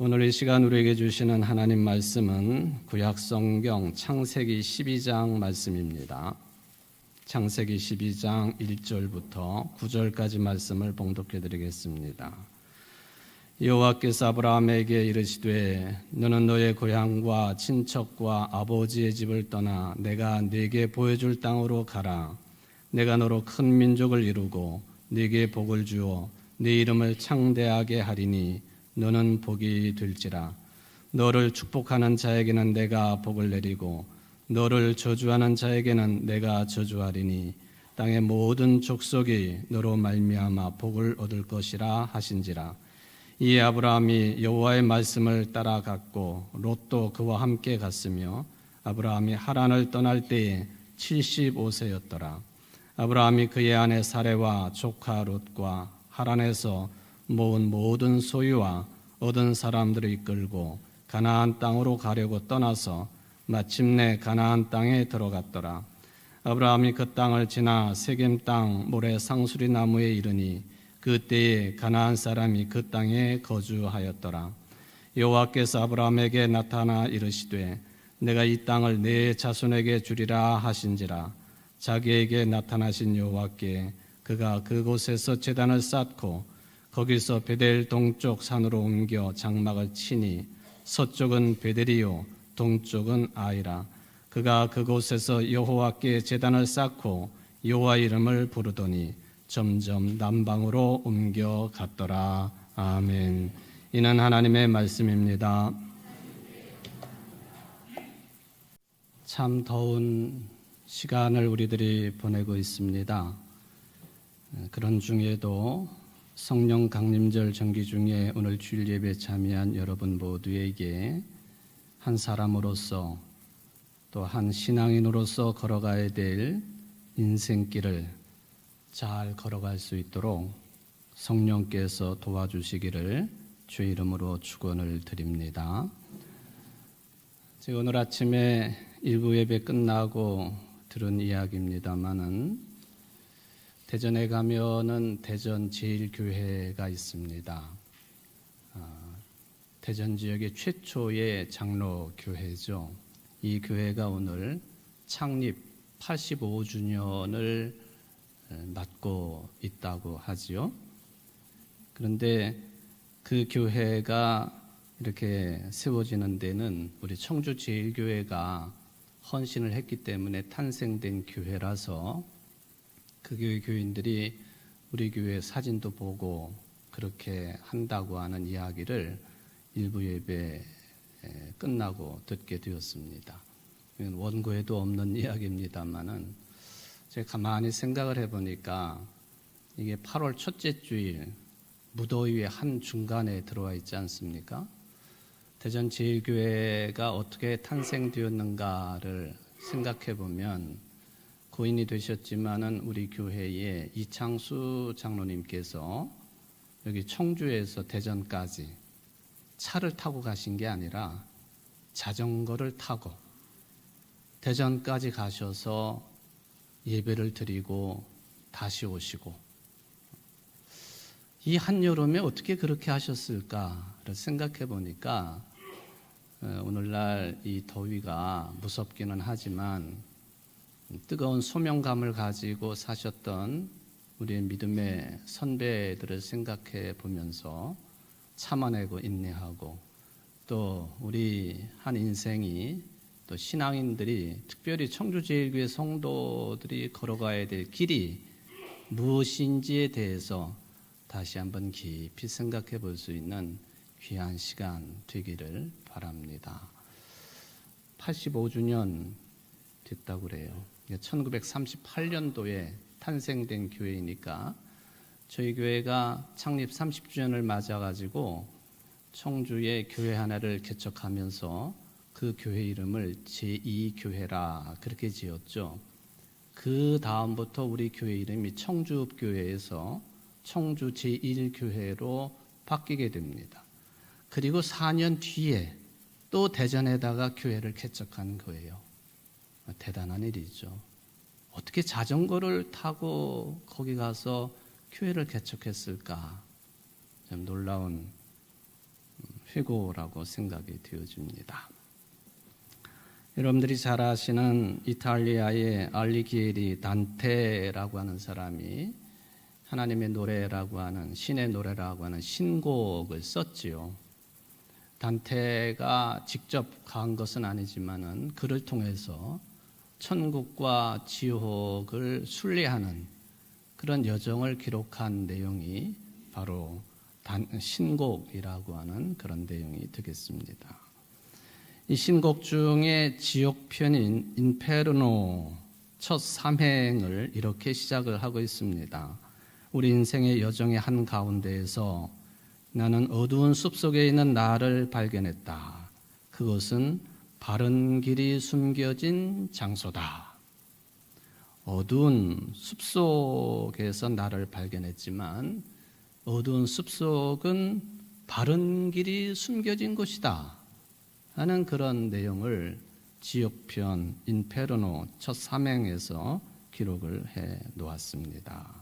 오늘 이 시간 우리에게 주시는 하나님 말씀은 구약성경 창세기 12장 말씀입니다. 창세기 12장 1절부터 9절까지 말씀을 봉독해 드리겠습니다. 여호와께서 아브라함에게 이르시되 너는 너의 고향과 친척과 아버지의 집을 떠나 내가 네게 보여줄 땅으로 가라. 내가 너로 큰 민족을 이루고 네게 복을 주어 네 이름을 창대하게 하리니 너는 복이 될지라. 너를 축복하는 자에게는 내가 복을 내리고 너를 저주하는 자에게는 내가 저주하리니 땅의 모든 족속이 너로 말미암아 복을 얻을 것이라 하신지라. 이에 아브라함이 여호와의 말씀을 따라갔고 롯도 그와 함께 갔으며 아브라함이 하란을 떠날 때에 75세였더라. 아브라함이 그의 아내 사레와 조카 롯과 하란에서 모은 모든 소유와 얻은 사람들을 이끌고 가나안 땅으로 가려고 떠나서 마침내 가나안 땅에 들어갔더라. 아브라함이 그 땅을 지나 세겜 땅 모래 상수리 나무에 이르니 그때에 가나안 사람이 그 땅에 거주하였더라. 여호와께서 아브라함에게 나타나 이르시되 내가 이 땅을 네 자손에게 주리라 하신지라. 자기에게 나타나신 여호와께 그가 그곳에서 제단을 쌓고 거기서 베델 동쪽 산으로 옮겨 장막을 치니 서쪽은 베델이요 동쪽은 아이라. 그가 그곳에서 여호와께 제단을 쌓고 여호와 이름을 부르더니 점점 남방으로 옮겨 갔더라. 아멘. 이는 하나님의 말씀입니다. 참 더운 시간을 우리들이 보내고 있습니다. 그런 중에도 성령 강림절 정기 중에 오늘 주일 예배 참여한 여러분 모두에게 한 사람으로서 또 한 신앙인으로서 걸어가야 될 인생길을 잘 걸어갈 수 있도록 성령께서 도와주시기를 주의 이름으로 축원을 드립니다. 제가 오늘 아침에 일부 예배 끝나고 들은 이야기입니다마는 대전에 가면은 대전 제일교회가 있습니다. 대전 지역의 최초의 장로교회죠. 이 교회가 오늘 창립 85주년을 맞고 있다고 하지요. 그런데 그 교회가 이렇게 세워지는 데는 우리 청주 제일교회가 헌신을 했기 때문에 탄생된 교회라서 그 교회 교인들이 우리 교회 사진도 보고 그렇게 한다고 하는 이야기를 일부 예배 끝나고 듣게 되었습니다. 원고에도 없는 이야기입니다만은 제가 가만히 생각을 해보니까 이게 8월 첫째 주일 무더위의 한 중간에 들어와 있지 않습니까? 대전 제일교회가 어떻게 탄생되었는가를 생각해 보면 고인이 되셨지만은 우리 교회의 이창수 장로님께서 여기 청주에서 대전까지 차를 타고 가신 게 아니라 자전거를 타고 대전까지 가셔서 예배를 드리고 다시 오시고 이 한여름에 어떻게 그렇게 하셨을까를 생각해 보니까 오늘날 이 더위가 무섭기는 하지만 뜨거운 소명감을 가지고 사셨던 우리의 믿음의 선배들을 생각해 보면서 참아내고 인내하고 또 우리 한 인생이 또 신앙인들이 특별히 청주제일교회 성도들이 걸어가야 될 길이 무엇인지에 대해서 다시 한번 깊이 생각해 볼 수 있는 귀한 시간 되기를 바랍니다. 85주년 됐다고 그래요. 1938년도에 탄생된 교회이니까 저희 교회가 창립 30주년을 맞아가지고 청주에 교회 하나를 개척하면서 그 교회 이름을 제2교회라 그렇게 지었죠. 그 다음부터 우리 교회 이름이 청주읍교회에서 청주 제1교회로 바뀌게 됩니다. 그리고 4년 뒤에 또 대전에다가 교회를 개척한 거예요. 대단한 일이죠. 어떻게 자전거를 타고 거기 가서 교회를 개척했을까? 참 놀라운 회고라고 생각이 되어집니다. 여러분들이 잘 아시는 이탈리아의 알리기에리 단테라고 하는 사람이 하나님의 노래라고 하는 신의 노래라고 하는 신곡을 썼지요. 단테가 직접 간 것은 아니지만은 그를 통해서 천국과 지옥을 순례하는 그런 여정을 기록한 내용이 바로 신곡이라고 하는 그런 내용이 되겠습니다. 이 신곡 중에 지옥편인 인페르노 첫 3행을 이렇게 시작을 하고 있습니다. 우리 인생의 여정의 한 가운데에서 나는 어두운 숲속에 있는 나를 발견했다. 그것은 바른 길이 숨겨진 장소다. 어두운 숲속에서 나를 발견했지만 어두운 숲속은 바른 길이 숨겨진 곳이다 하는 그런 내용을 지옥편 인페르노 첫 3행에서 기록을 해 놓았습니다.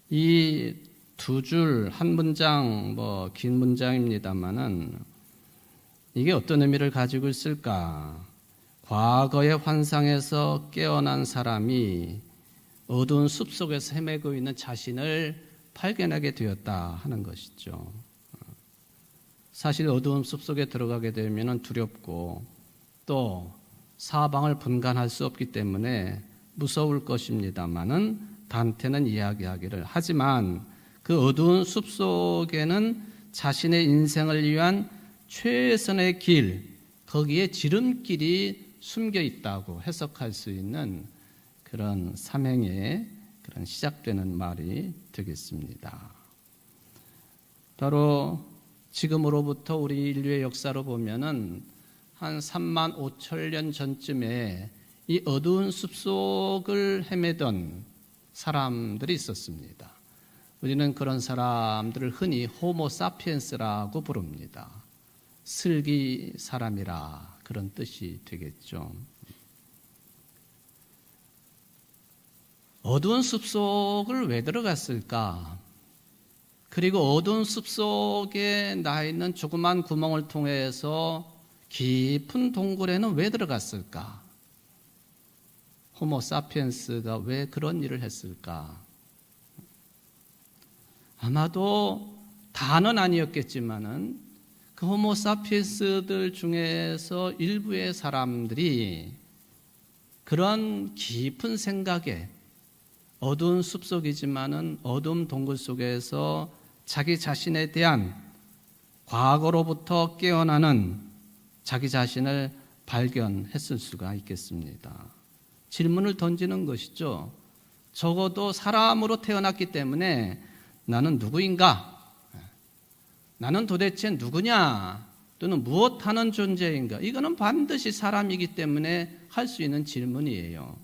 이 두 줄 한 문장 긴 문장입니다만은 이게 어떤 의미를 가지고 있을까? 과거의 환상에서 깨어난 사람이 어두운 숲속에서 헤매고 있는 자신을 발견하게 되었다 하는 것이죠. 사실 어두운 숲속에 들어가게 되면 두렵고 또 사방을 분간할 수 없기 때문에 무서울 것입니다마는 단테는 이야기하기를 하지만 그 어두운 숲속에는 자신의 인생을 위한 최선의 길, 거기에 지름길이 숨겨 있다고 해석할 수 있는 그런 삼행의 그런 시작되는 말이 되겠습니다. 바로 지금으로부터 우리 인류의 역사로 보면은 한 3만 5천 년 전쯤에 이 어두운 숲속을 헤매던 사람들이 있었습니다. 우리는 그런 사람들을 흔히 호모 사피엔스라고 부릅니다. 슬기 사람이라 그런 뜻이 되겠죠. 어두운 숲속을 왜 들어갔을까? 그리고 어두운 숲속에 나 있는 조그만 구멍을 통해서 깊은 동굴에는 왜 들어갔을까? 호모 사피엔스가 왜 그런 일을 했을까? 아마도 다는 아니었겠지만은 그 호모 사피엔스들 중에서 일부의 사람들이 그런 깊은 생각에 어두운 숲속이지만은 어두운 동굴 속에서 자기 자신에 대한 과거로부터 깨어나는 자기 자신을 발견했을 수가 있겠습니다. 질문을 던지는 것이죠. 적어도 사람으로 태어났기 때문에 나는 누구인가? 나는 도대체 누구냐? 또는 무엇하는 존재인가? 이거는 반드시 사람이기 때문에 할 수 있는 질문이에요.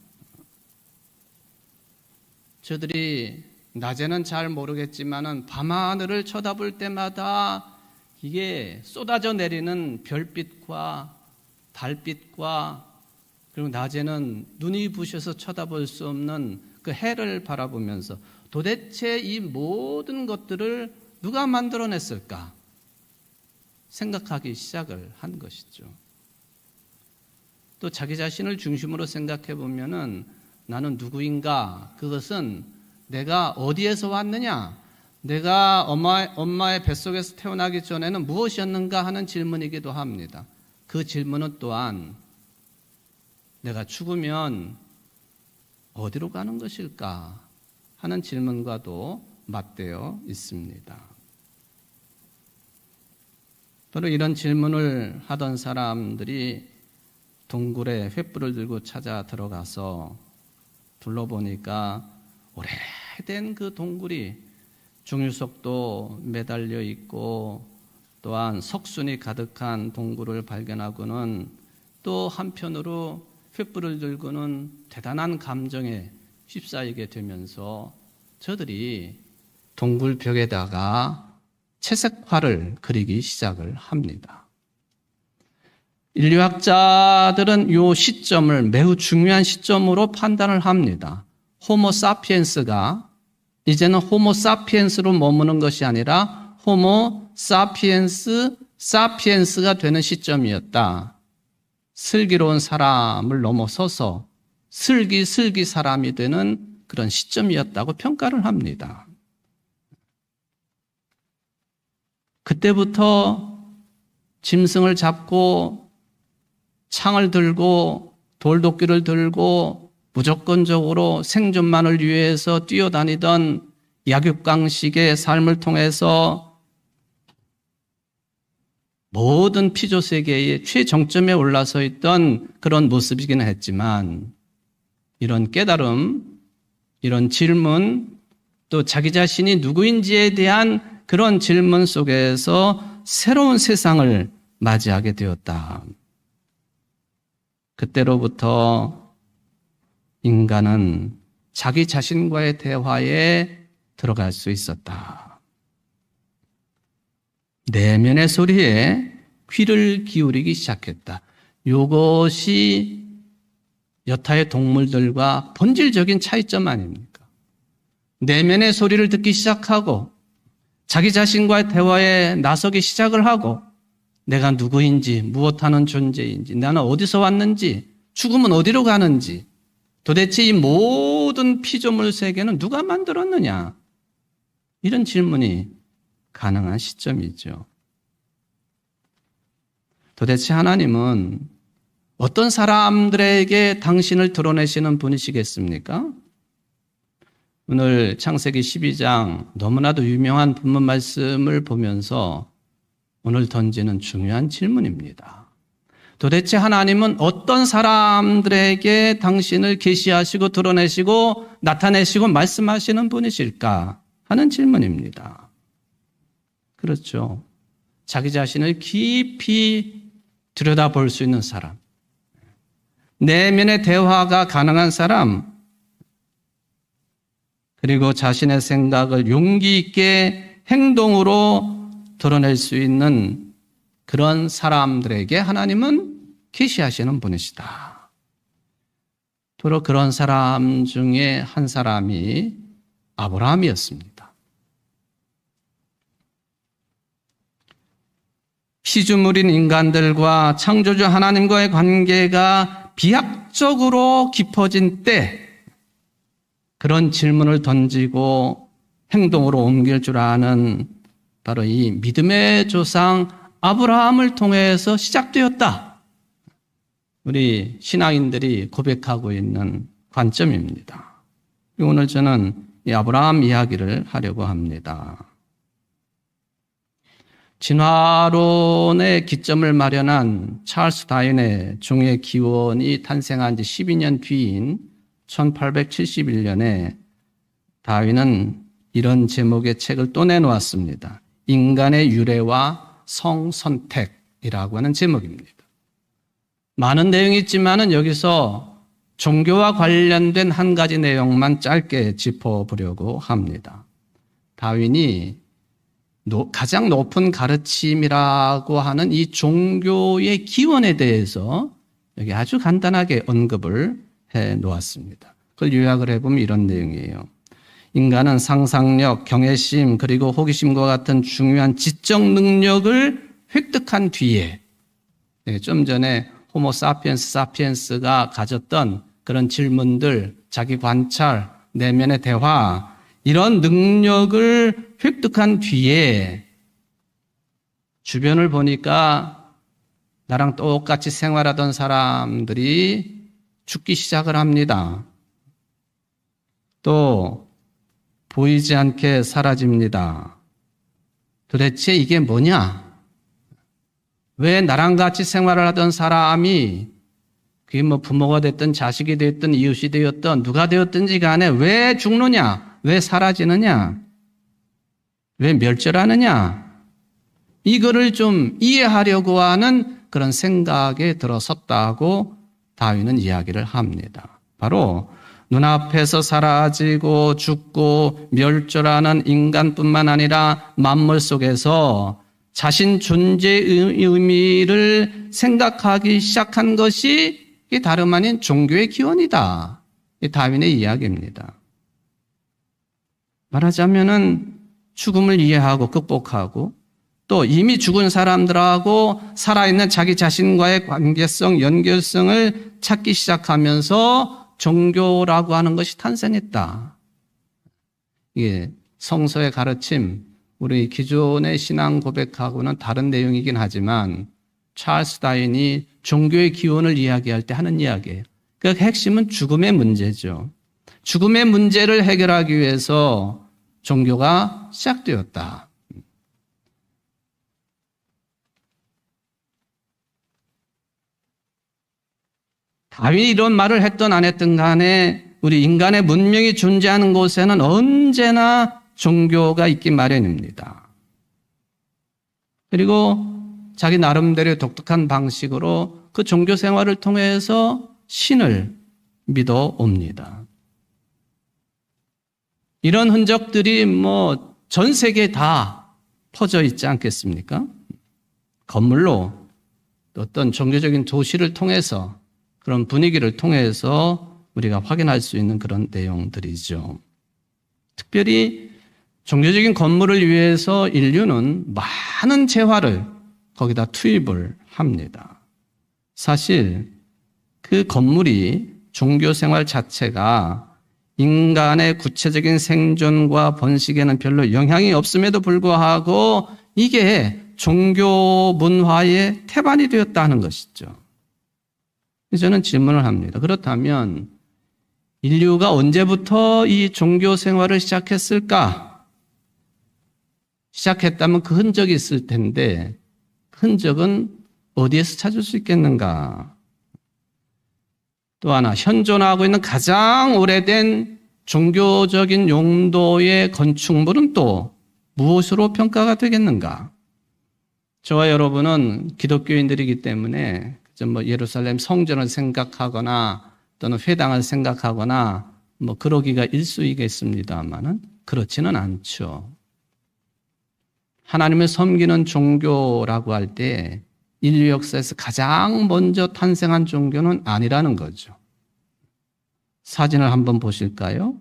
저들이 낮에는 잘 모르겠지만은 밤하늘을 쳐다볼 때마다 이게 쏟아져 내리는 별빛과 달빛과 그리고 낮에는 눈이 부셔서 쳐다볼 수 없는 그 해를 바라보면서 도대체 이 모든 것들을 누가 만들어냈을까 생각하기 시작을 한 것이죠. 또 자기 자신을 중심으로 생각해 보면은 나는 누구인가? 그것은 내가 어디에서 왔느냐? 내가 엄마의 뱃속에서 태어나기 전에는 무엇이었는가 하는 질문이기도 합니다. 그 질문은 또한 내가 죽으면 어디로 가는 것일까 하는 질문과도 맞대어 있습니다. 바로 이런 질문을 하던 사람들이 동굴에 횃불을 들고 찾아 들어가서 둘러보니까 오래된 그 동굴이 중유석도 매달려 있고 또한 석순이 가득한 동굴을 발견하고는 또 한편으로 횃불을 들고는 대단한 감정에 휩싸이게 되면서 저들이 동굴 벽에다가 채색화를 그리기 시작을 합니다. 인류학자들은 이 시점을 매우 중요한 시점으로 판단을 합니다. 호모 사피엔스가 이제는 호모 사피엔스로 머무는 것이 아니라 호모 사피엔스가 되는 시점이었다. 슬기로운 사람을 넘어서서 슬기 사람이 되는 그런 시점이었다고 평가를 합니다. 그때부터 짐승을 잡고 창을 들고 돌도끼를 들고 무조건적으로 생존만을 위해서 뛰어다니던 약육강식의 삶을 통해서 모든 피조 세계의 최정점에 올라서 있던 그런 모습이기는 했지만 이런 깨달음, 이런 질문, 또 자기 자신이 누구인지에 대한 그런 질문 속에서 새로운 세상을 맞이하게 되었다. 그때로부터 인간은 자기 자신과의 대화에 들어갈 수 있었다. 내면의 소리에 귀를 기울이기 시작했다. 이것이 여타의 동물들과 본질적인 차이점 아닙니까? 내면의 소리를 듣기 시작하고 자기 자신과의 대화에 나서기 시작을 하고 내가 누구인지, 무엇하는 존재인지, 나는 어디서 왔는지, 죽으면 어디로 가는지, 도대체 이 모든 피조물 세계는 누가 만들었느냐? 이런 질문이 가능한 시점이죠. 도대체 하나님은 어떤 사람들에게 당신을 드러내시는 분이시겠습니까? 오늘 창세기 12장 너무나도 유명한 본문 말씀을 보면서 오늘 던지는 중요한 질문입니다. 도대체 하나님은 어떤 사람들에게 당신을 계시하시고 드러내시고 나타내시고 말씀하시는 분이실까 하는 질문입니다. 그렇죠. 자기 자신을 깊이 들여다볼 수 있는 사람, 내면의 대화가 가능한 사람, 그리고 자신의 생각을 용기 있게 행동으로 드러낼 수 있는 그런 사람들에게 하나님은 계시하시는 분이시다. 바로 그런 사람 중에 한 사람이 아브라함이었습니다. 피조물인 인간들과 창조주 하나님과의 관계가 비약적으로 깊어진 때 그런 질문을 던지고 행동으로 옮길 줄 아는 바로 이 믿음의 조상 아브라함을 통해서 시작되었다. 우리 신앙인들이 고백하고 있는 관점입니다. 오늘 저는 이 아브라함 이야기를 하려고 합니다. 진화론의 기점을 마련한 찰스 다윈의 종의 기원이 탄생한 지 12년 뒤인 1871년에 다윈은 이런 제목의 책을 또 내놓았습니다. 인간의 유래와 성선택이라고 하는 제목입니다. 많은 내용이 있지만은 여기서 종교와 관련된 한 가지 내용만 짧게 짚어보려고 합니다. 다윈이 가장 높은 가르침이라고 하는 이 종교의 기원에 대해서 여기 아주 간단하게 언급을 해 놓았습니다. 그걸 요약을 해보면 이런 내용이에요. 인간은 상상력, 경외심, 그리고 호기심과 같은 중요한 지적 능력을 획득한 뒤에 좀 전에 호모 사피엔스가 가졌던 그런 질문들, 자기 관찰, 내면의 대화, 이런 능력을 획득한 뒤에 주변을 보니까 나랑 똑같이 생활하던 사람들이 죽기 시작을 합니다. 또 보이지 않게 사라집니다. 도대체 이게 뭐냐? 왜 나랑 같이 생활을 하던 사람이 그게 뭐 부모가 됐든 자식이 됐든 이웃이 되었든 누가 되었든지 간에 왜 죽느냐? 왜 사라지느냐? 왜 멸절하느냐? 이거를 좀 이해하려고 하는 그런 생각에 들어섰다고 다윈은 이야기를 합니다. 바로 눈앞에서 사라지고 죽고 멸절하는 인간뿐만 아니라 만물 속에서 자신 존재의 의미를 생각하기 시작한 것이 다름 아닌 종교의 기원이다. 이 다윈의 이야기입니다. 말하자면은 죽음을 이해하고 극복하고 또 이미 죽은 사람들하고 살아있는 자기 자신과의 관계성, 연결성을 찾기 시작하면서 종교라고 하는 것이 탄생했다. 이게 성서의 가르침, 우리 기존의 신앙 고백하고는 다른 내용이긴 하지만 찰스 다윈이 종교의 기원을 이야기할 때 하는 이야기예요. 그 핵심은 죽음의 문제죠. 죽음의 문제를 해결하기 위해서 종교가 시작되었다. 다윈이 이런 말을 했던 안 했던 간에 우리 인간의 문명이 존재하는 곳에는 언제나 종교가 있기 마련입니다. 그리고 자기 나름대로의 독특한 방식으로 그 종교 생활을 통해서 신을 믿어 옵니다. 이런 흔적들이 전 세계에 다 퍼져 있지 않겠습니까? 건물로 어떤 종교적인 도시를 통해서 그런 분위기를 통해서 우리가 확인할 수 있는 그런 내용들이죠. 특별히 종교적인 건물을 위해서 인류는 많은 재화를 거기다 투입을 합니다. 사실 그 건물이 종교 생활 자체가 인간의 구체적인 생존과 번식에는 별로 영향이 없음에도 불구하고 이게 종교 문화의 태반이 되었다는 것이죠. 저는 질문을 합니다. 그렇다면 인류가 언제부터 이 종교 생활을 시작했을까? 시작했다면 그 흔적이 있을 텐데 그 흔적은 어디에서 찾을 수 있겠는가? 또 하나, 현존하고 있는 가장 오래된 종교적인 용도의 건축물은 또 무엇으로 평가가 되겠는가? 저와 여러분은 기독교인들이기 때문에 예루살렘 성전을 생각하거나 또는 회당을 생각하거나 그러기가 일쑤이겠습니다만은 그렇지는 않죠. 하나님을 섬기는 종교라고 할 때 인류 역사에서 가장 먼저 탄생한 종교는 아니라는 거죠. 사진을 한번 보실까요?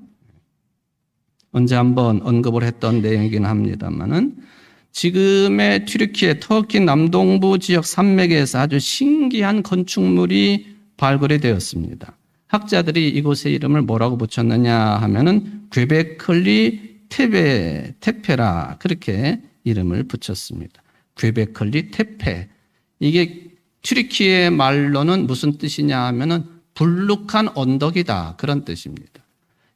언제 한번 언급을 했던 내용이긴 합니다만은 지금의 튀르키예, 터키 남동부 지역 산맥에서 아주 신기한 건축물이 발굴이 되었습니다. 학자들이 이곳의 이름을 뭐라고 붙였느냐 하면은 괴베클리 테페라 그렇게 이름을 붙였습니다. 괴베클리 테페. 이게 튀르키예 말로는 무슨 뜻이냐 하면은 불룩한 언덕이다 그런 뜻입니다.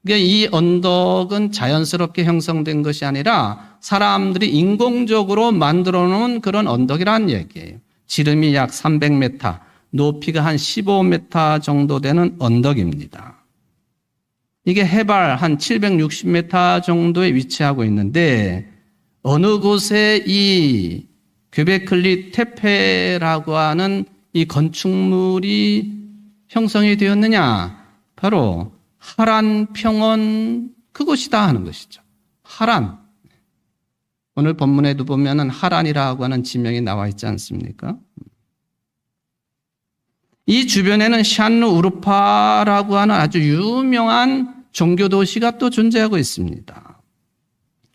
그러니까 이 언덕은 자연스럽게 형성된 것이 아니라 사람들이 인공적으로 만들어 놓은 그런 언덕이라는 얘기예요. 지름이 약 300m, 높이가 한 15m 정도 되는 언덕입니다. 이게 해발 한 760m 정도에 위치하고 있는데 어느 곳에 이 괴베클리 테페라고 하는 이 건축물이 형성이 되었느냐? 바로 하란 평원 그곳이다 하는 것이죠. 하란. 오늘 본문에도 보면은 하란이라고 하는 지명이 나와 있지 않습니까? 이 주변에는 샨루 우르파라고 하는 아주 유명한 종교 도시가 또 존재하고 있습니다.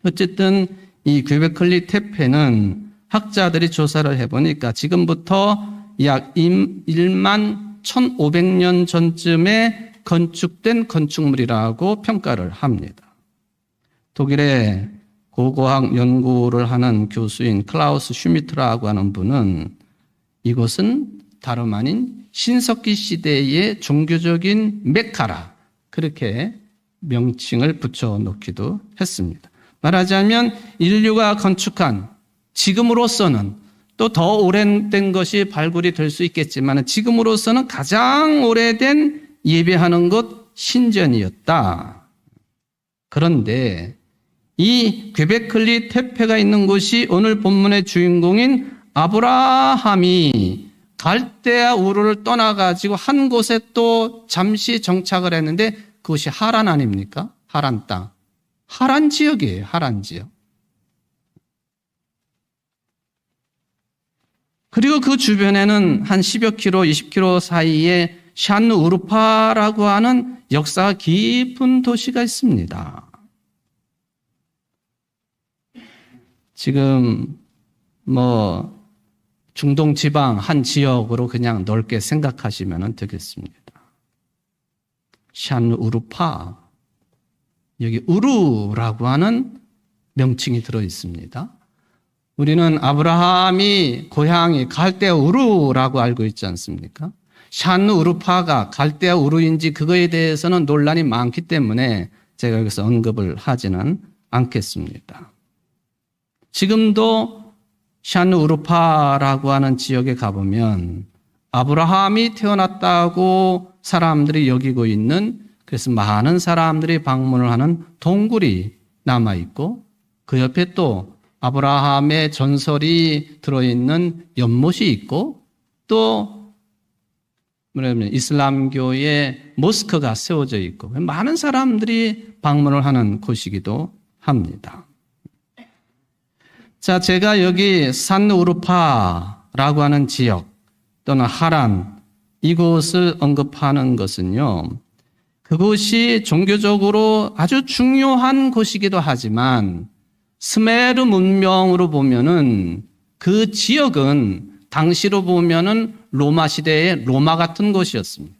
어쨌든 이 괴베클리 테페는 학자들이 조사를 해보니까 지금부터 약 1만 1500년 전쯤에 건축된 건축물이라고 평가를 합니다. 독일의 고고학 연구를 하는 교수인 클라우스 슈미트라고 하는 분은 이곳은 다름 아닌 신석기 시대의 종교적인 메카라 그렇게 명칭을 붙여놓기도 했습니다. 말하자면 인류가 건축한 지금으로서는 또 더 오래된 것이 발굴이 될 수 있겠지만 지금으로서는 가장 오래된 예배하는 곳 신전이었다. 그런데 이 괴베클리 테페가 있는 곳이 오늘 본문의 주인공인 아브라함이 갈대아 우르를 떠나가지고 한 곳에 또 잠시 정착을 했는데 그것이 하란 아닙니까? 하란 땅. 하란 지역이에요. 하란 지역. 그리고 그 주변에는 한 10여 킬로, 20킬로 사이에 샨루 우르파라고 하는 역사가 깊은 도시가 있습니다. 지금 중동 지방 한 지역으로 그냥 넓게 생각하시면 되겠습니다. 샨 우루파, 여기 우루라고 하는 명칭이 들어 있습니다. 우리는 아브라함이 고향이 갈대아 우루라고 알고 있지 않습니까? 샨 우루파가 갈대아 우루인지 그거에 대해서는 논란이 많기 때문에 제가 여기서 언급을 하지는 않겠습니다. 지금도 샨 우루파라고 하는 지역에 가보면 아브라함이 태어났다고 사람들이 여기고 있는, 그래서 많은 사람들이 방문을 하는 동굴이 남아있고 그 옆에 또 아브라함의 전설이 들어있는 연못이 있고 또 이슬람교의 모스크가 세워져 있고 많은 사람들이 방문을 하는 곳이기도 합니다. 자, 제가 여기 산 우르파라고 하는 지역 또는 하란 이곳을 언급하는 것은요, 그곳이 종교적으로 아주 중요한 곳이기도 하지만 스메르 문명으로 보면은 그 지역은 당시로 보면은 로마 시대의 로마 같은 곳이었습니다.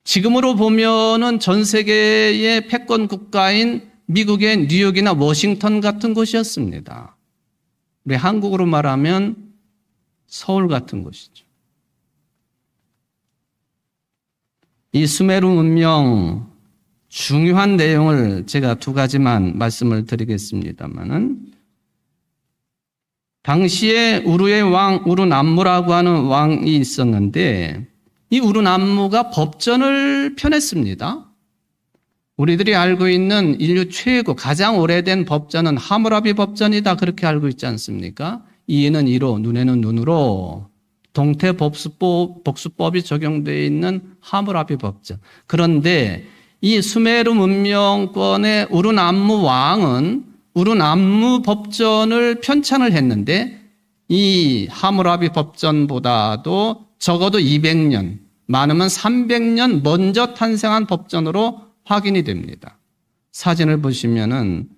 지금으로 보면은 전 세계의 패권 국가인 미국의 뉴욕이나 워싱턴 같은 곳이었습니다. 우리 한국으로 말하면 서울 같은 곳이죠. 이 수메르 문명 중요한 내용을 제가 두 가지만 말씀을 드리겠습니다만은, 당시에 우르의 왕 우르남무라고 하는 왕이 있었는데 이 우르남무가 법전을 펴냈습니다. 우리들이 알고 있는 인류 최고 가장 오래된 법전은 하무라비 법전이다, 그렇게 알고 있지 않습니까? 이에는 이로, 눈에는 눈으로 동태복수법이 적용되어 있는 하무라비 법전. 그런데 이 수메르 문명권의 우르남무 왕은 우르남무 법전을 편찬을 했는데 이 하무라비 법전보다도 적어도 200년, 많으면 300년 먼저 탄생한 법전으로 확인이 됩니다. 사진을 보시면은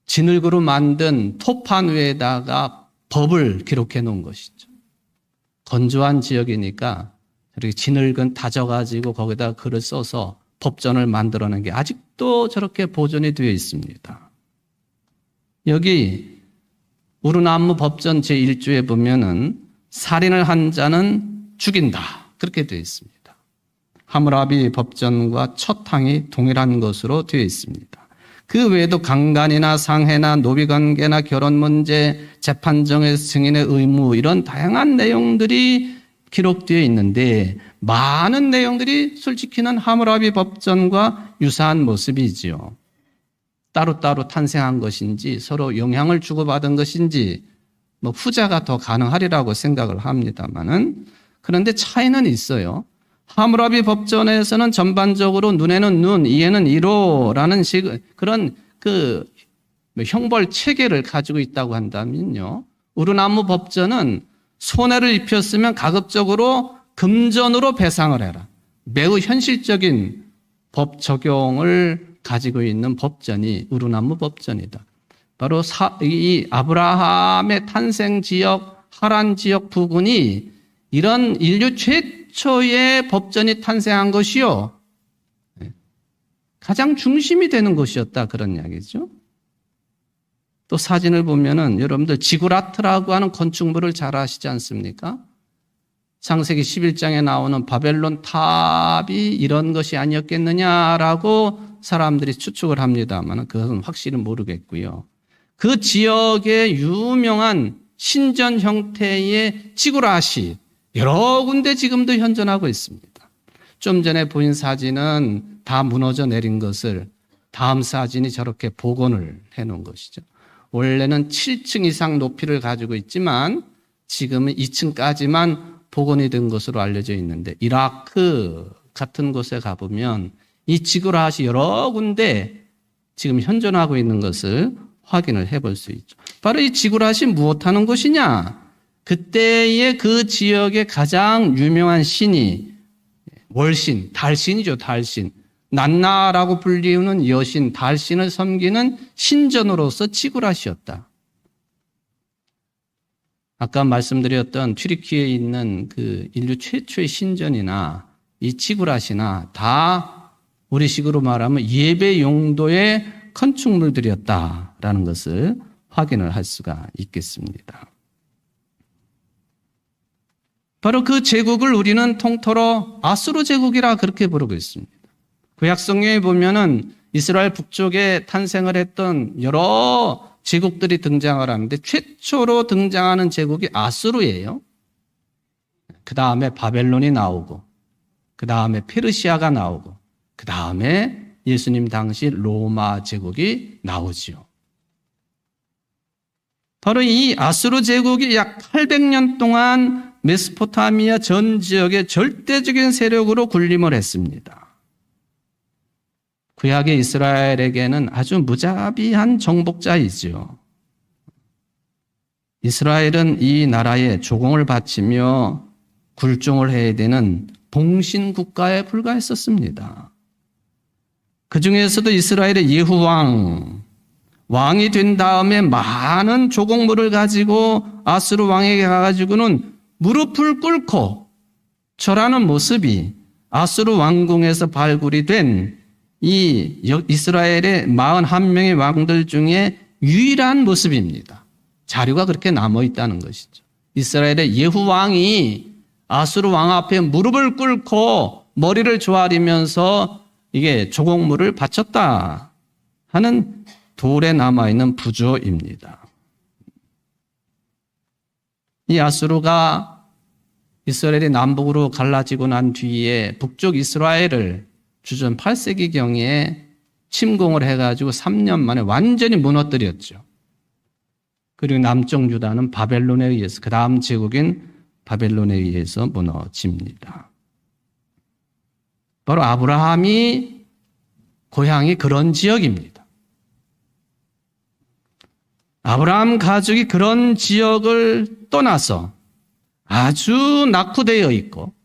진흙으로 만든 토판 위에다가 법을 기록해 놓은 것이죠. 건조한 지역이니까 이렇게 진흙은 다져가지고 거기다가 글을 써서 법전을 만들어낸 게 아직도 저렇게 보존이 되어 있습니다. 여기 우르남무 법전 제1조에 보면은 살인을 한 자는 죽인다, 그렇게 되어 있습니다. 하무라비 법전과 첫 항이 동일한 것으로 되어 있습니다. 그 외에도 강간이나 상해나 노비관계나 결혼 문제, 재판정의 승인의 의무, 이런 다양한 내용들이 기록되어 있는데 많은 내용들이 솔직히는 하무라비 법전과 유사한 모습이지요. 따로따로 탄생한 것인지 서로 영향을 주고받은 것인지 후자가 더 가능하리라고 생각을 합니다만은, 그런데 차이는 있어요. 하무라비 법전에서는 전반적으로 눈에는 눈, 이에는 이로라는 그런 형벌 체계를 가지고 있다고 한다면요, 우르남무 법전은 손해를 입혔으면 가급적으로 금전으로 배상을 해라, 매우 현실적인 법 적용을 가지고 있는 법전이 우르남무 법전이다. 바로 이 아브라함의 탄생 지역, 하란 지역 부근이 이런 인류 최초의 법전이 탄생한 것이요, 가장 중심이 되는 곳이었다, 그런 이야기죠. 또 사진을 보면은 여러분들 지구라트라고 하는 건축물을 잘 아시지 않습니까? 창세기 11장에 나오는 바벨론 탑이 이런 것이 아니었겠느냐라고 사람들이 추측을 합니다만 그것은 확실히 모르겠고요. 그 지역의 유명한 신전 형태의 지구라시 여러 군데 지금도 현존하고 있습니다. 좀 전에 보인 사진은 다 무너져 내린 것을 다음 사진이 저렇게 복원을 해놓은 것이죠. 원래는 7층 이상 높이를 가지고 있지만 지금은 2층까지만 복원이 된 것으로 알려져 있는데, 이라크 같은 곳에 가보면 이 지구라시 여러 군데 지금 현존하고 있는 것을 확인을 해볼 수 있죠. 바로 이 지구라시 무엇하는 곳이냐? 그때의 그 지역의 가장 유명한 신이 월신, 달신이죠. 달신. 난나라고 불리우는 여신 달신을 섬기는 신전으로서 지구라시였다. 아까 말씀드렸던 튀르키예에 있는 그 인류 최초의 신전이나 이 지구라시나 다 우리식으로 말하면 예배 용도의 건축물들이었다라는 것을 확인을 할 수가 있겠습니다. 바로 그 제국을 우리는 통틀어 아수르 제국이라 그렇게 부르고 있습니다. 구약 성경에 보면은 이스라엘 북쪽에 탄생을 했던 여러 제국들이 등장을 하는데 최초로 등장하는 제국이 아수르예요. 그 다음에 바벨론이 나오고, 그 다음에 페르시아가 나오고, 그 다음에 예수님 당시 로마 제국이 나오지요. 바로 이 아수르 제국이 약 800년 동안 메소포타미아 전 지역의 절대적인 세력으로 군림을 했습니다. 구약의 이스라엘에게는 아주 무자비한 정복자이지요. 이스라엘은 이 나라에 조공을 바치며 굴종을 해야 되는 봉신 국가에 불과했었습니다. 그 중에서도 이스라엘의 예후 왕이 된 다음에 많은 조공물을 가지고 아수르 왕에게 가가지고는 무릎을 꿇고 절하는 모습이 아수르 왕궁에서 발굴이 된 이 이스라엘의 41명의 왕들 중에 유일한 모습입니다. 자료가 그렇게 남아 있다는 것이죠. 이스라엘의 예후 왕이 아수르 왕 앞에 무릎을 꿇고 머리를 조아리면서 이게 조공물을 바쳤다 하는 돌에 남아있는 부조입니다. 이 아수르가 이스라엘이 남북으로 갈라지고 난 뒤에 북쪽 이스라엘을 주전 8세기경에 침공을 해가지고 3년 만에 완전히 무너뜨렸죠. 그리고 남쪽 유다는 바벨론에 의해서, 그 다음 제국인 바벨론에 의해서 무너집니다. 바로 아브라함이 고향이 그런 지역입니다. 아브라함 가족이 그런 지역을 떠나서 아주 낙후되어 있고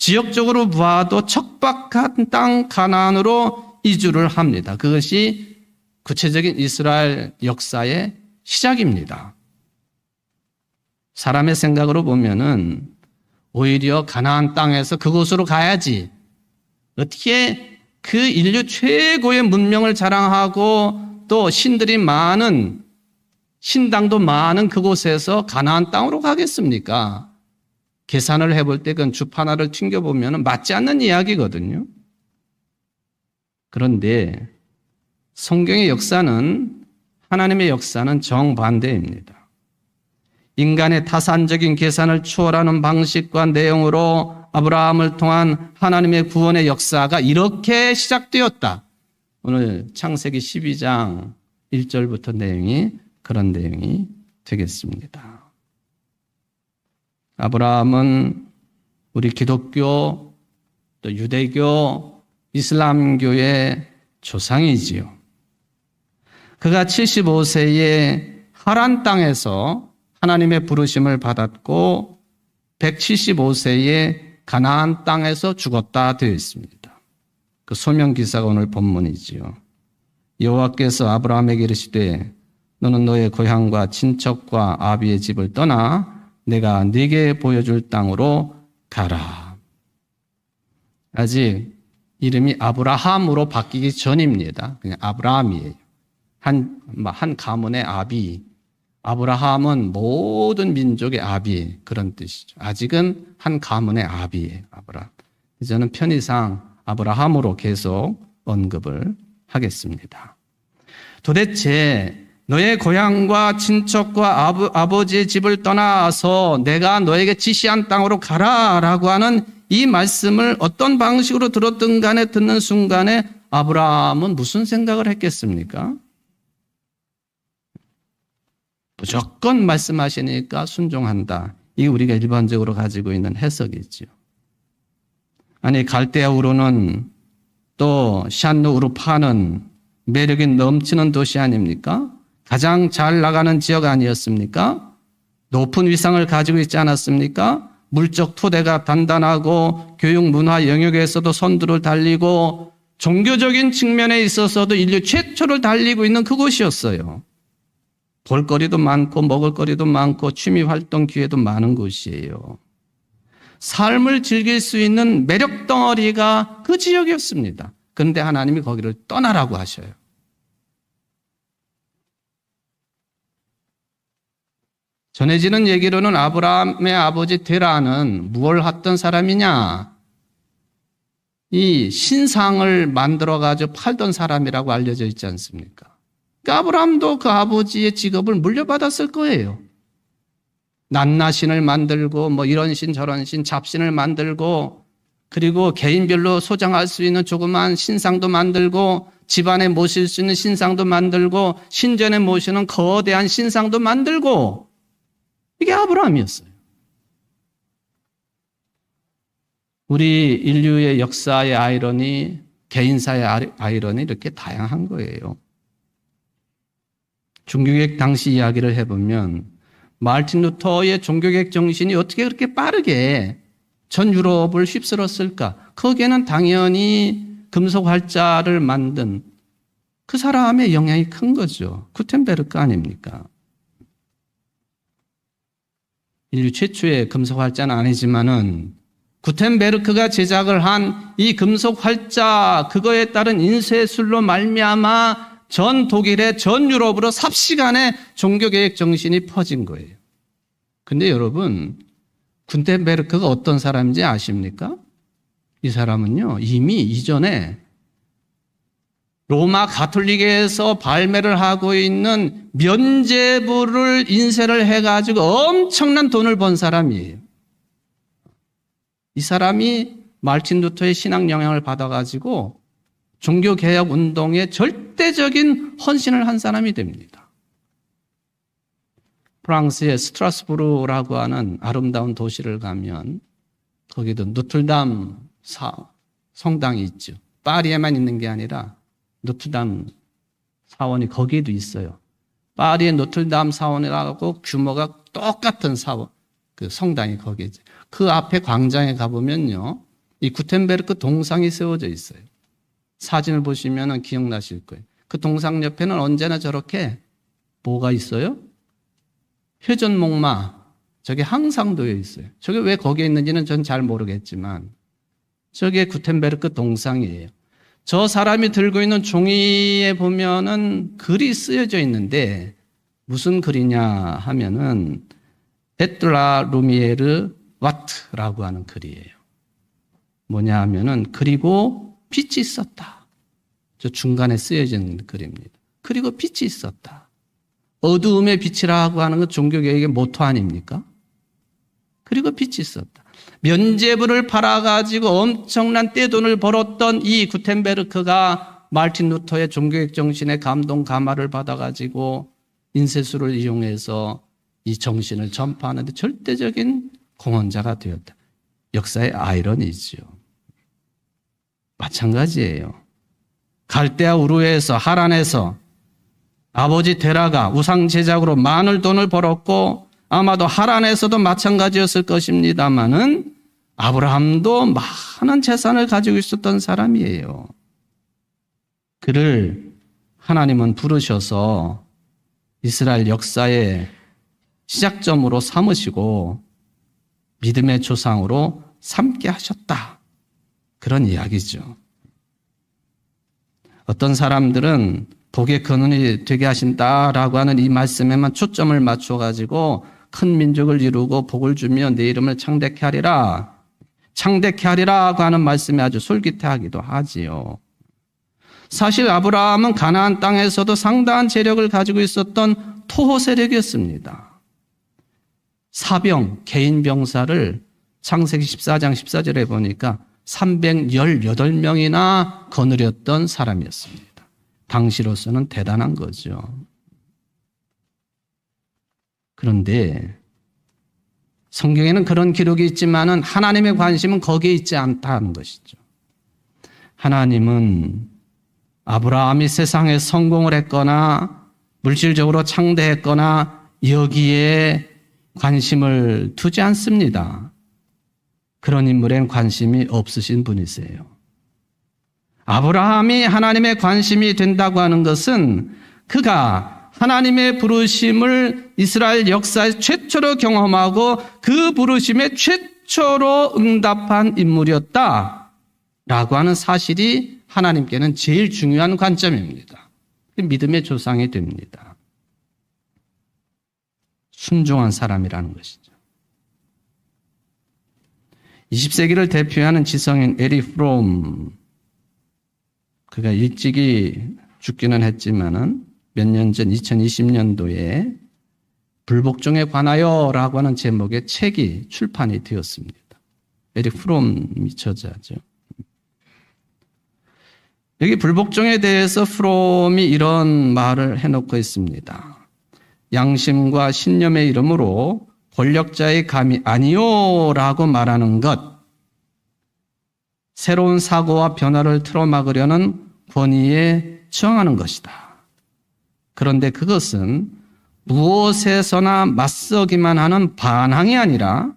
지역적으로 봐도 척박한 땅 가나안으로 이주를 합니다. 그것이 구체적인 이스라엘 역사의 시작입니다. 사람의 생각으로 보면은 오히려 가나안 땅에서 그곳으로 가야지. 어떻게 그 인류 최고의 문명을 자랑하고 또 신들이 많은, 신당도 많은 그곳에서 가나안 땅으로 가겠습니까? 계산을 해볼 때 그건 주파나를 튕겨보면 맞지 않는 이야기거든요. 그런데 성경의 역사는, 하나님의 역사는 정반대입니다. 인간의 타산적인 계산을 초월하는 방식과 내용으로 아브라함을 통한 하나님의 구원의 역사가 이렇게 시작되었다. 오늘 창세기 12장 1절부터 내용이 그런 내용이 되겠습니다. 아브라함은 우리 기독교, 또 유대교, 이슬람교의 조상이지요. 그가 75세에 하란 땅에서 하나님의 부르심을 받았고 175세에 가나안 땅에서 죽었다 되어 있습니다. 그 소명 기사가 오늘 본문이지요. 여호와께서 아브라함에게 이르시되 너는 너의 고향과 친척과 아비의 집을 떠나 내가 네게 보여줄 땅으로 가라. 아직 이름이 아브라함으로 바뀌기 전입니다. 그냥 아브라함이에요. 한 가문의 아비. 아브라함은 모든 민족의 아비, 그런 뜻이죠. 아직은 한 가문의 아비예요. 아브라함. 저는 편의상 아브라함으로 계속 언급을 하겠습니다. 도대체 너의 고향과 친척과 아버지의 집을 떠나서 내가 너에게 지시한 땅으로 가라라고 하는 이 말씀을 어떤 방식으로 들었든 간에 듣는 순간에 아브라함은 무슨 생각을 했겠습니까? 무조건 말씀하시니까 순종한다. 이게 우리가 일반적으로 가지고 있는 해석이지요. 아니 갈대아 우르는 또 샨누 우르파는 매력이 넘치는 도시 아닙니까? 가장 잘 나가는 지역 아니었습니까? 높은 위상을 가지고 있지 않았습니까? 물적 토대가 단단하고 교육 문화 영역에서도 선두를 달리고 종교적인 측면에 있어서도 인류 최초를 달리고 있는 그곳이었어요. 볼거리도 많고 먹을거리도 많고 취미활동 기회도 많은 곳이에요. 삶을 즐길 수 있는 매력 덩어리가 그 지역이었습니다. 그런데 하나님이 거기를 떠나라고 하셔요. 전해지는 얘기로는 아브라함의 아버지 데라는 무엇을 했던 사람이냐? 이 신상을 만들어가지고 팔던 사람이라고 알려져 있지 않습니까? 그러니까 아브라함도 그 아버지의 직업을 물려받았을 거예요. 낱낱신을 만들고 뭐 이런 신 저런 신 잡신을 만들고 그리고 개인별로 소장할 수 있는 조그만 신상도 만들고 집안에 모실 수 있는 신상도 만들고 신전에 모시는 거대한 신상도 만들고 이게 아브라함이었어요. 우리 인류의 역사의 아이러니, 개인사의 아이러니 이렇게 다양한 거예요. 종교개혁 당시 이야기를 해보면 마르틴 루터의 종교개혁 정신이 어떻게 그렇게 빠르게 전 유럽을 휩쓸었을까? 거기에는 당연히 금속 활자를 만든 그 사람의 영향이 큰 거죠. 구텐베르크 아닙니까? 인류 최초의 금속 활자는 아니지만은 구텐베르크가 제작을 한 이 금속 활자 그거에 따른 인쇄술로 말미암아 전 독일의 전 유럽으로 삽시간에 종교개혁 정신이 퍼진 거예요. 근데 여러분 구텐베르크가 어떤 사람인지 아십니까? 이 사람은요 이미 이전에 로마 가톨릭에서 발매를 하고 있는 면죄부를 인쇄를 해가지고 엄청난 돈을 번 사람이에요. 이 사람이 마르틴 루터의 신앙 영향을 받아가지고 종교개혁 운동에 절대적인 헌신을 한 사람이 됩니다. 프랑스의 스트라스부르라고 하는 아름다운 도시를 가면 거기도 노틀담 성당이 있죠. 파리에만 있는 게 아니라 노틀담 사원이 거기에도 있어요. 파리의 노틀담 사원이라고 규모가 똑같은 사원, 그 성당이 거기에 있죠. 그 앞에 광장에 가보면요, 이 구텐베르크 동상이 세워져 있어요. 사진을 보시면 기억나실 거예요. 그 동상 옆에는 언제나 저렇게 뭐가 있어요? 회전목마, 저게 항상 놓여 있어요. 저게 왜 거기에 있는지는 전 잘 모르겠지만 저게 구텐베르크 동상이에요. 저 사람이 들고 있는 종이에 보면은 글이 쓰여져 있는데 무슨 글이냐 하면은 에트라 루미에르 와트라고 하는 글이에요. 뭐냐 하면은 그리고 빛이 있었다. 저 중간에 쓰여진 글입니다. 그리고 빛이 있었다. 어두움의 빛이라고 하는 건 종교개혁의 모토 아닙니까? 그리고 빛이 있었다. 면죄부를 팔아가지고 엄청난 떼돈을 벌었던 이 구텐베르크가 마르틴 루터의 종교개혁 정신의 감동 감화를 받아가지고 인쇄술을 이용해서 이 정신을 전파하는 데 절대적인 공헌자가 되었다. 역사의 아이러니지요. 마찬가지예요. 갈대아 우르에서 하란에서 아버지 데라가 우상 제작으로 많은 돈을 벌었고 아마도 하란에서도 마찬가지였을 것입니다마는 아브라함도 많은 재산을 가지고 있었던 사람이에요. 그를 하나님은 부르셔서 이스라엘 역사의 시작점으로 삼으시고 믿음의 조상으로 삼게 하셨다. 그런 이야기죠. 어떤 사람들은 복의 근원이 되게 하신다라고 하는 이 말씀에만 초점을 맞춰가지고 큰 민족을 이루고 복을 주며 내 이름을 창대케 하리라. 창대케 하리라고 하는 말씀이 아주 솔깃해하기도 하지요. 사실 아브라함은 가나안 땅에서도 상당한 재력을 가지고 있었던 토호 세력이었습니다. 사병, 개인 병사를 창세기 14장 14절에 보니까 318명이나 거느렸던 사람이었습니다. 당시로서는 대단한 거죠. 그런데 성경에는 그런 기록이 있지만은 하나님의 관심은 거기에 있지 않다는 것이죠. 하나님은 아브라함이 세상에 성공을 했거나 물질적으로 창대했거나 여기에 관심을 두지 않습니다. 그런 인물엔 관심이 없으신 분이세요. 아브라함이 하나님의 관심이 된다고 하는 것은 그가 하나님의 부르심을 이스라엘 역사에 최초로 경험하고 그 부르심에 최초로 응답한 인물이었다라고 하는 사실이 하나님께는 제일 중요한 관점입니다. 믿음의 조상이 됩니다. 순종한 사람이라는 것이죠. 20세기를 대표하는 지성인 에릭 프롬, 그가 일찍이 죽기는 했지만은 몇 년 전 2020년도에 불복종에 관하여라고 하는 제목의 책이 출판이 되었습니다. 에릭 프롬이 저자죠. 여기 불복종에 대해서 프롬이 이런 말을 해놓고 있습니다. 양심과 신념의 이름으로 권력자의 감이 아니요라고 말하는 것, 새로운 사고와 변화를 틀어막으려는 권위에 저항하는 것이다. 그런데 그것은 무엇에서나 맞서기만 하는 반항이 아니라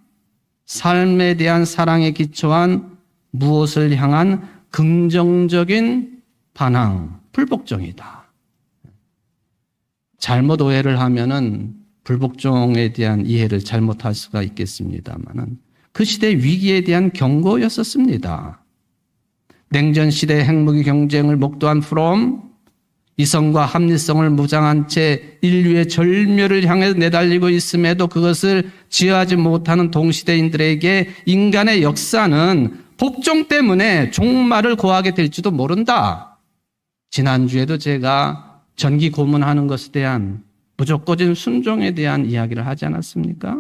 삶에 대한 사랑에 기초한 무엇을 향한 긍정적인 반항, 불복종이다. 잘못 오해를 하면은 불복종에 대한 이해를 잘못할 수가 있겠습니다만은 그 시대 위기에 대한 경고였었습니다. 냉전 시대 핵무기 경쟁을 목도한 프롬, 이성과 합리성을 무장한 채 인류의 절멸을 향해 내달리고 있음에도 그것을 지혜하지 못하는 동시대인들에게 인간의 역사는 복종 때문에 종말을 고하게 될지도 모른다. 지난주에도 제가 전기 고문하는 것에 대한 무조건적인 순종에 대한 이야기를 하지 않았습니까?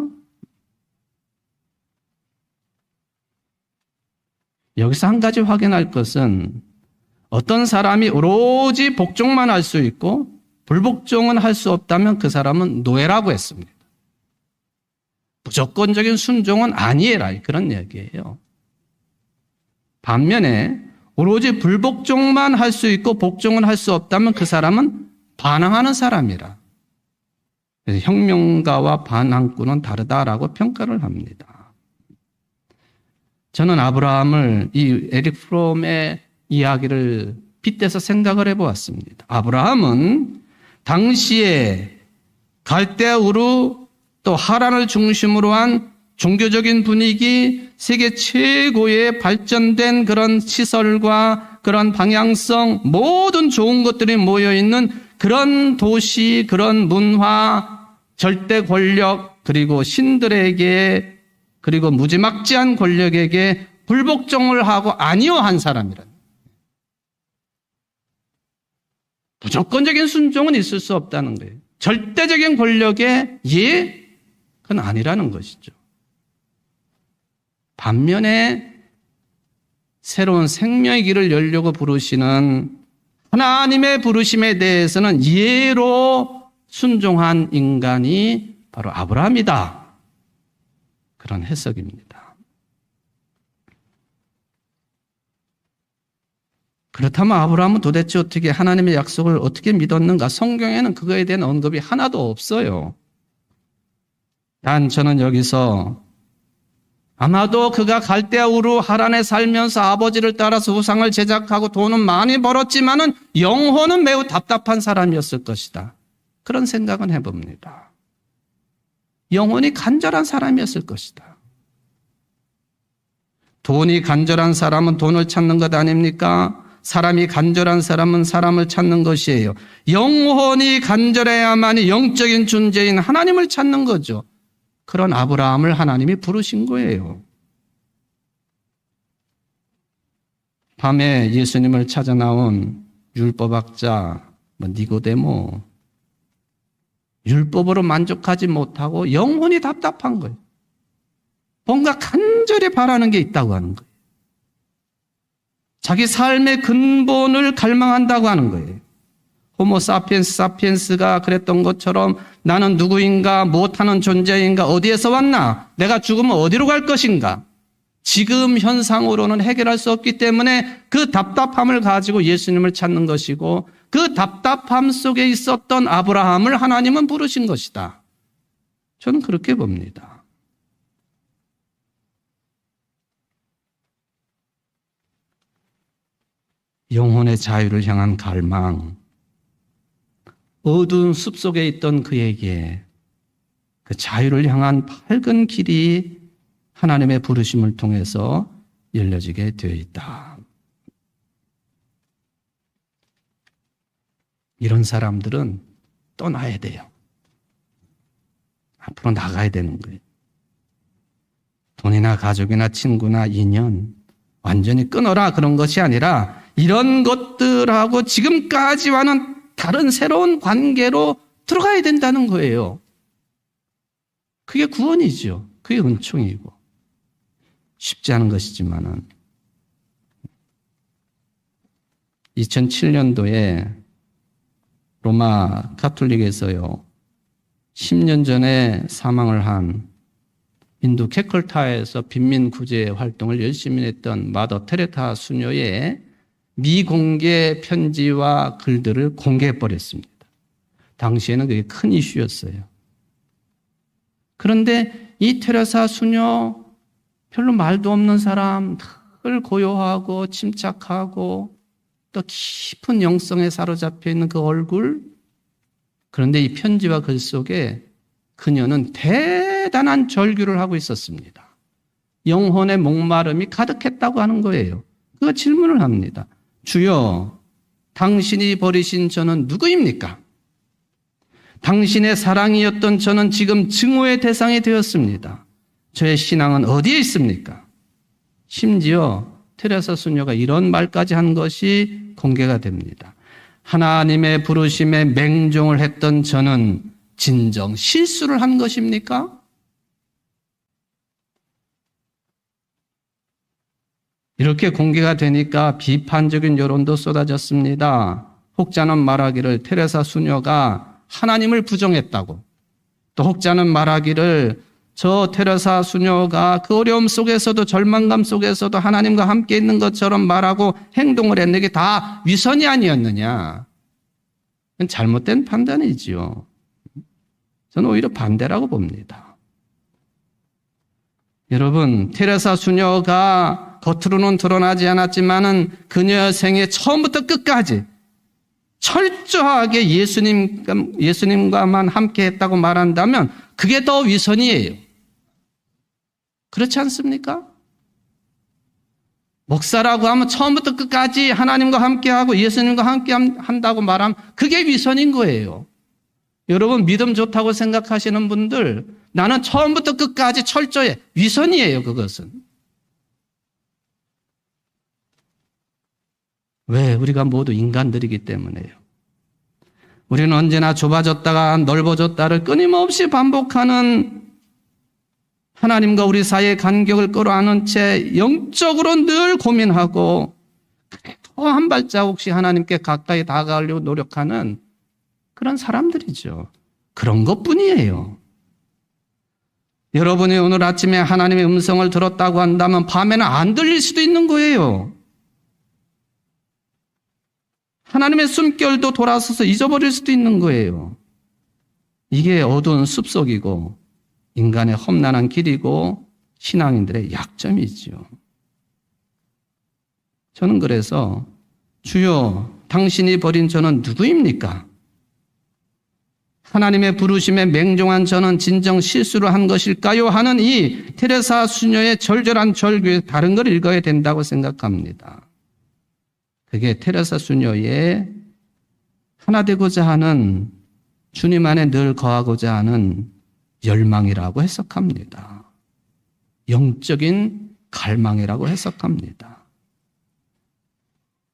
여기서 한 가지 확인할 것은 어떤 사람이 오로지 복종만 할 수 있고 불복종은 할 수 없다면 그 사람은 노예라고 했습니다. 무조건적인 순종은 아니에라, 그런 얘기예요. 반면에 오로지 불복종만 할 수 있고 복종은 할 수 없다면 그 사람은 반항하는 사람이라. 그래서 혁명가와 반항꾼은 다르다라고 평가를 합니다. 저는 아브라함을 이 에릭 프롬의 이야기를 빗대서 생각을 해보았습니다. 아브라함은 당시에 갈대아 우르 또 하란을 중심으로 한 종교적인 분위기, 세계 최고의 발전된 그런 시설과 그런 방향성, 모든 좋은 것들이 모여있는 그런 도시, 그런 문화, 절대 권력, 그리고 신들에게, 그리고 무지막지한 권력에게 불복종을 하고 아니요한 사람이라. 무조건적인 순종은 있을 수 없다는 거예요. 절대적인 권력에 예? 그건 아니라는 것이죠. 반면에 새로운 생명의 길을 열려고 부르시는 하나님의 부르심에 대해서는 예로 순종한 인간이 바로 아브라함이다. 그런 해석입니다. 그렇다면 아브라함은 도대체 어떻게 하나님의 약속을 어떻게 믿었는가? 성경에는 그거에 대한 언급이 하나도 없어요. 단 저는 여기서 아마도 그가 갈대아 우르 하란에 살면서 아버지를 따라서 우상을 제작하고 돈은 많이 벌었지만은 영혼은 매우 답답한 사람이었을 것이다. 그런 생각은 해봅니다. 영혼이 간절한 사람이었을 것이다. 돈이 간절한 사람은 돈을 찾는 것 아닙니까? 사람이 간절한 사람은 사람을 찾는 것이에요. 영혼이 간절해야만이 영적인 존재인 하나님을 찾는 거죠. 그런 아브라함을 하나님이 부르신 거예요. 밤에 예수님을 찾아 나온 율법학자 니고데모, 율법으로 만족하지 못하고 영혼이 답답한 거예요. 뭔가 간절히 바라는 게 있다고 하는 거예요. 자기 삶의 근본을 갈망한다고 하는 거예요. 호모 사피엔스가 그랬던 것처럼 나는 누구인가, 무엇하는 존재인가, 어디에서 왔나, 내가 죽으면 어디로 갈 것인가. 지금 현상으로는 해결할 수 없기 때문에 그 답답함을 가지고 예수님을 찾는 것이고 그 답답함 속에 있었던 아브라함을 하나님은 부르신 것이다. 저는 그렇게 봅니다. 영혼의 자유를 향한 갈망, 어두운 숲속에 있던 그에게 그 자유를 향한 밝은 길이 하나님의 부르심을 통해서 열려지게 되어 있다. 이런 사람들은 떠나야 돼요. 앞으로 나가야 되는 거예요. 돈이나 가족이나 친구나 인연 완전히 끊어라 그런 것이 아니라 이런 것들하고 지금까지와는 다른 새로운 관계로 들어가야 된다는 거예요. 그게 구원이죠. 그게 은총이고 쉽지 않은 것이지만은 2007년도에 로마 가톨릭에서요 10년 전에 사망을 한 인도 캐컬타에서 빈민 구제 활동을 열심히 했던 마더 테레사 수녀의 미공개 편지와 글들을 공개해버렸습니다. 당시에는 그게 큰 이슈였어요. 그런데 이 테레사 수녀 별로 말도 없는 사람, 늘 고요하고 침착하고 또 깊은 영성에 사로잡혀 있는 그 얼굴, 그런데 이 편지와 글 속에 그녀는 대단한 절규를 하고 있었습니다. 영혼의 목마름이 가득했다고 하는 거예요. 그 질문을 합니다. 주여, 당신이 버리신 저는 누구입니까? 당신의 사랑이었던 저는 지금 증오의 대상이 되었습니다. 저의 신앙은 어디에 있습니까? 심지어 테레사 수녀가 이런 말까지 한 것이 공개가 됩니다. 하나님의 부르심에 맹종을 했던 저는 진정 실수를 한 것입니까? 이렇게 공개가 되니까 비판적인 여론도 쏟아졌습니다. 혹자는 말하기를 테레사 수녀가 하나님을 부정했다고, 또 혹자는 말하기를 저 테레사 수녀가 그 어려움 속에서도 절망감 속에서도 하나님과 함께 있는 것처럼 말하고 행동을 했는 게 다 위선이 아니었느냐. 잘못된 판단이지요. 저는 오히려 반대라고 봅니다. 여러분, 테레사 수녀가 겉으로는 드러나지 않았지만은 그녀의 생애 처음부터 끝까지 철저하게 예수님과만 함께 했다고 말한다면 그게 더 위선이에요. 그렇지 않습니까? 목사라고 하면 처음부터 끝까지 하나님과 함께하고 예수님과 함께 한다고 말하면 그게 위선인 거예요. 여러분, 믿음 좋다고 생각하시는 분들, 나는 처음부터 끝까지 철저해. 위선이에요, 그것은. 왜? 우리가 모두 인간들이기 때문에요. 우리는 언제나 좁아졌다가 넓어졌다를 끊임없이 반복하는 하나님과 우리 사이의 간격을 끌어안은 채 영적으로 늘 고민하고 더 한 발자국씩 하나님께 가까이 다가가려고 노력하는 그런 사람들이죠. 그런 것뿐이에요. 여러분이 오늘 아침에 하나님의 음성을 들었다고 한다면 밤에는 안 들릴 수도 있는 거예요. 하나님의 숨결도 돌아서서 잊어버릴 수도 있는 거예요. 이게 어두운 숲속이고 인간의 험난한 길이고 신앙인들의 약점이지요. 저는 그래서 주여, 당신이 버린 저는 누구입니까? 하나님의 부르심에 맹종한 저는 진정 실수를 한 것일까요? 하는 이 테레사 수녀의 절절한 절규에 다른 걸 읽어야 된다고 생각합니다. 그게 테레사 수녀의 하나 되고자 하는, 주님 안에 늘 거하고자 하는 열망이라고 해석합니다. 영적인 갈망이라고 해석합니다.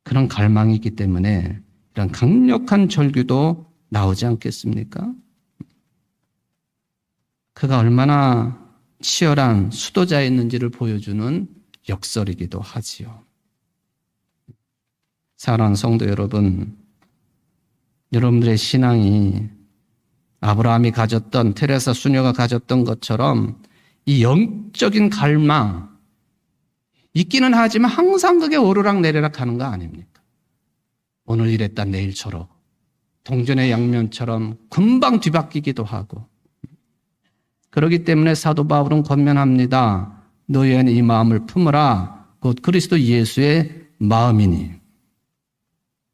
그런 갈망이 있기 때문에 이런 강력한 절규도 나오지 않겠습니까? 그가 얼마나 치열한 수도자였는지를 보여주는 역설이기도 하지요. 사랑하는 성도 여러분, 여러분들의 신앙이 아브라함이 가졌던, 테레사 수녀가 가졌던 것처럼 이 영적인 갈망 있기는 하지만 항상 그게 오르락내리락 하는 거 아닙니까? 오늘 이랬다 내일 저러, 동전의 양면처럼 금방 뒤바뀌기도 하고. 그렇기 때문에 사도 바울은 권면합니다. 너희는 이 마음을 품으라. 곧 그리스도 예수의 마음이니.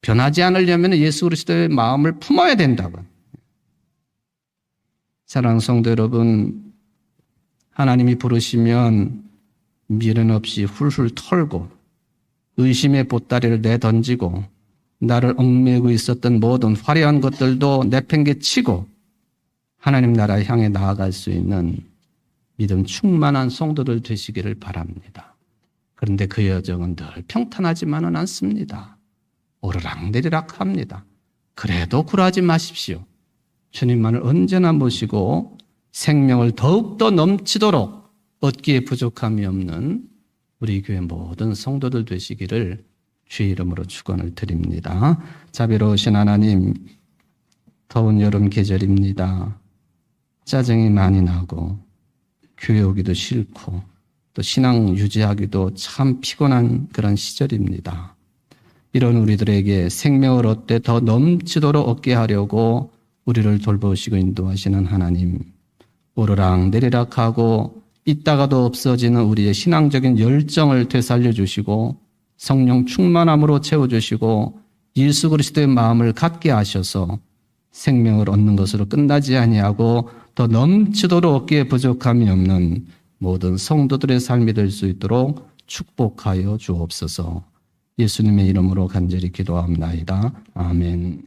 변하지 않으려면 예수 그리스도의 마음을 품어야 된다고. 사랑하는 성도 여러분, 하나님이 부르시면 미련 없이 훌훌 털고 의심의 보따리를 내던지고 나를 얽매이고 있었던 모든 화려한 것들도 내팽개치고 하나님 나라 향해 나아갈 수 있는 믿음 충만한 성도들 되시기를 바랍니다. 그런데 그 여정은 늘 평탄하지만은 않습니다. 오르락내리락 합니다. 그래도 굴하지 마십시오. 주님만을 언제나 모시고 생명을 더욱더 넘치도록 얻기에 부족함이 없는 우리 교회 모든 성도들 되시기를 주의 이름으로 축원을 드립니다. 자비로우신 하나님, 더운 여름 계절입니다. 짜증이 많이 나고 교회 오기도 싫고 또 신앙 유지하기도 참 피곤한 그런 시절입니다. 이런 우리들에게 생명을 얻되 더 넘치도록 얻게 하려고 우리를 돌보시고 인도하시는 하나님, 오르락 내리락 하고 있다가도 없어지는 우리의 신앙적인 열정을 되살려 주시고 성령 충만함으로 채워주시고 예수 그리스도의 마음을 갖게 하셔서 생명을 얻는 것으로 끝나지 아니하고 더 넘치도록 얻기에 부족함이 없는 모든 성도들의 삶이 될 수 있도록 축복하여 주옵소서. 예수님의 이름으로 간절히 기도합나이다. 아멘.